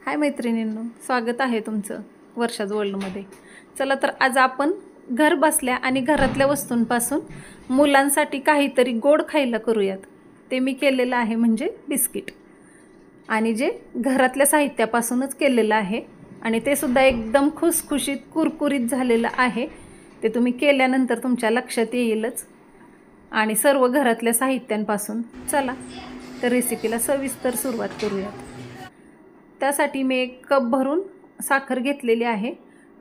हाय मैत्रिणींनो, स्वागत आहे तुमचं वर्षाज वर्ल्डमध्ये। चला तर आज आपण घर बसल्या आणि घरातल्या वस्तूंपासून मुलांसाठी काहीतरी गोड खायला करूयात। ते मी केलेलं आहे म्हणजे बिस्किट, आणि जे घरातल्या साहित्यापासूनच केलेलं आहे आणि ते सुद्धा एकदम खुसखुशीत कुरकुरीत झालेलं आहे। ते तुम्ही केल्यानंतर तुमच्या लक्षात येईलच, आणि सर्व घरातल्या साहित्यांपासून। चला तर रेसिपीला सविस्तर सुरुवात करूयात। त्यासाठी मी 1 कप भरून साखर घेतलेली आहे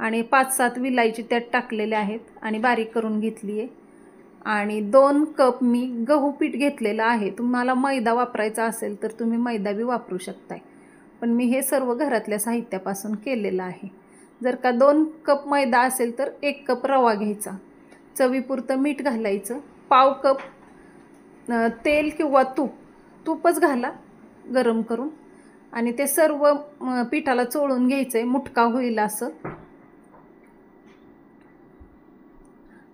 आणि 5-7 विलायची त्यात टाकलेल्या आहेत आणि बारीक करून घेतली आहे। आणि 2 कप मी गहू पीठ घेतलेलं आहे। तुम्हाला मैदा वापरायचा असेल तर तुम्ही मैदा बी वापरू शकताय, पण मी हे सर्व घरातल्या साहित्यापासून केलेलं आहे। जर का 2 कप मैदा असेल तर 1 कप रवा घ्यायचा, चवीपुरतं मीठ घालायचं, पाव कप तेल किंवा तूपच घाला गरम करून, आणि ते सर्व पिठाला चोळून घ्यायचंय मुटका होईल असं।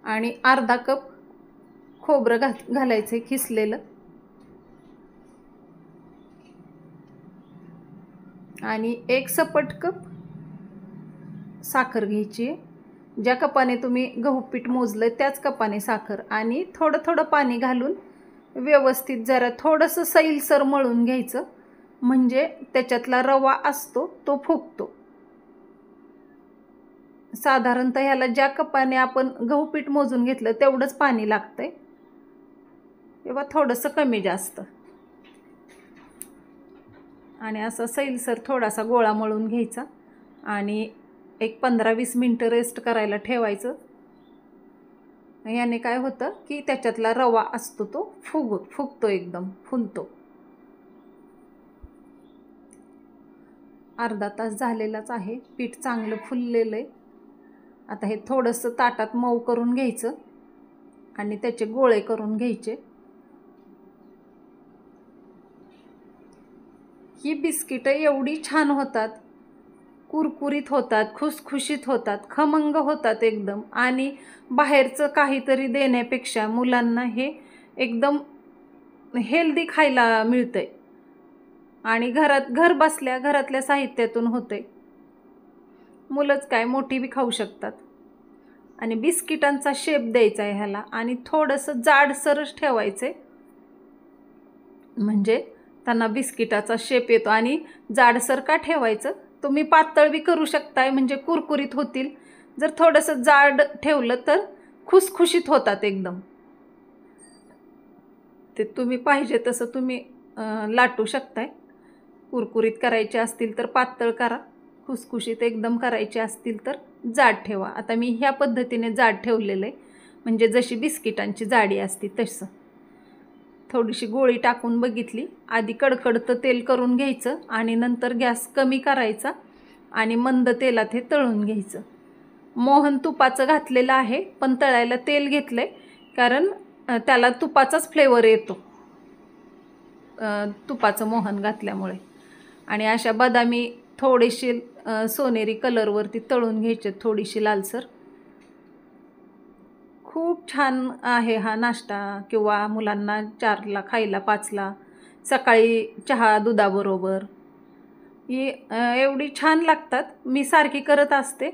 आणि अर्धा कप खोबरं घालायचंय खिसलेलं, आणि 1 सपट कप साखर घ्यायची। ज्या कपाने तुम्ही गहू पीठ मोजलं त्याच कपाने साखर, आणि थोडं थोडं पाणी घालून व्यवस्थित जरा थोडंसं सैलसर मळून घ्यायचं, म्हणजे त्याच्यातला रवा असतो तो फुगतो। साधारणतः ह्याला ज्या कपाने आपण गहू पीठ मोजून घेतलं तेवढंच पाणी लागतंय, किंवा थोडंसं कमी जास्त। आणि असा सैलसर थोडासा गोळा मळून घ्यायचा आणि एक 15-20 मिनिटं रेस्ट करायला ठेवायचं। याने काय होतं की त्याच्यातला रवा असतो तो फुगतो, एकदम फुलतो। अर्धा तास झालेलाच आहे, पीठ चांगलं फुललेलं आहे। आता हे थोडंसं ताटात मऊ करून घ्यायचं आणि त्याचे गोळे करून घ्यायचे। ही बिस्किटं एवढी छान होतात, कुरकुरीत होतात, खुसखुशीत होतात, खमंग होतात एकदम, आणि बाहेरचं काहीतरी देण्यापेक्षा मुलांना हे एकदम हेल्दी खायला मिळतंय, आणि घर बसल्या घरातल्या साहित्यातून होते। मुलंच काय मोठी बी खाऊ शकतात। आणि बिस्किटांचा शेप द्यायचा आहे ह्याला, आणि थोडंसं जाडसरच ठेवायचे, म्हणजे त्यांना बिस्किटाचा शेप येतो। आणि जाडसर का ठेवायचं, तुम्ही पातळ बी करू शकताय म्हणजे कुरकुरीत होतील। जर थोडंसं जाड ठेवलं तर खुसखुशीत होतात एकदम। ते तुम्ही पाहिजे तसं तुम्ही लाटू शकताय। कुरकुरीत करायचे असतील तर पातळ करा, खुसखुशीत एकदम करायचे असतील तर जाड ठेवा। आता मी ह्या पद्धतीने जाड ठेवलेलं आहे, म्हणजे जशी बिस्किटांची जाडी असते तसं। थोडीशी गोळी टाकून बघितली, आधी कडकडतं तेल करून घ्यायचं आणि नंतर गॅस कमी करायचा आणि मंद तेलात हे तळून घ्यायचं। मोहन तुपाचं घातलेलं आहे, पण तळायला तेल घेतलंय कारण त्याला तुपाचाच फ्लेवर येतो, तुपाचं मोहन घातल्यामुळे। आणि अशा बदामी थोडीशी सोनेरी कलरवरती तळून घ्यायचे, थोडीशी लालसर। खूप छान आहे हा नाश्ता, किंवा मुलांना 4ला खायला, 5ला, सकाळी चहा दुधाबरोबर ही एवढी छान लागतात। मी सारखी करत असते।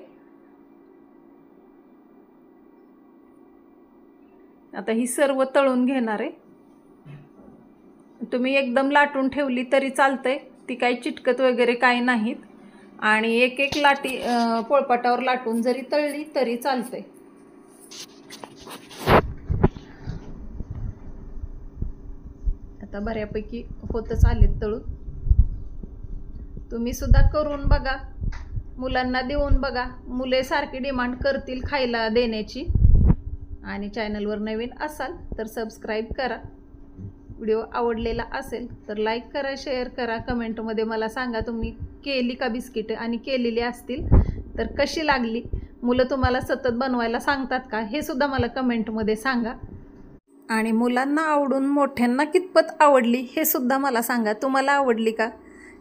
आता ही सर्व तळून घेणार आहे। तुम्ही एकदम लाटून ठेवली तरी चालतंय, ती काही चिटकत वगैरे काही नाहीत, आणि एक लाटी पोळपाटावर लाटून जरी तळली तरी चालतंय। आता बऱ्यापैकी होतच आलेत तळून। तुम्ही सुद्धा करून बघा, मुलांना देऊन बघा, मुले सारखी डिमांड करतील खायला देण्याची। आणि चॅनलवर नवीन असाल तर सबस्क्राईब करा। व्हिडिओ आवडलेला असेल तर लाईक करा, शेअर करा, कमेंटमध्ये मला सांगा तुम्ही केली का बिस्किट, आणि केलेली असतील तर कशी लागली। मुलं तुम्हाला सतत बनवायला सांगतात का, हे सुद्धा मला कमेंटमध्ये सांगा। आणि मुलांना आवडून मोठ्यांना कितपत आवडली हे सुद्धा मला सांगा। तुम्हाला आवडली का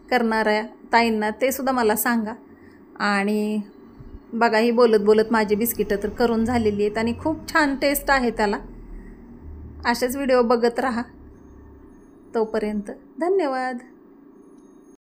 करणाऱ्या ताईंना, ते सुद्धा मला सांगा। आणि बघा, ही बोलत बोलत माझी बिस्किटं तर करून झालेली आहेत, आणि खूप छान टेस्ट आहे त्याला। असेच व्हिडिओ बघत राहा। तोपर्यंत धन्यवाद।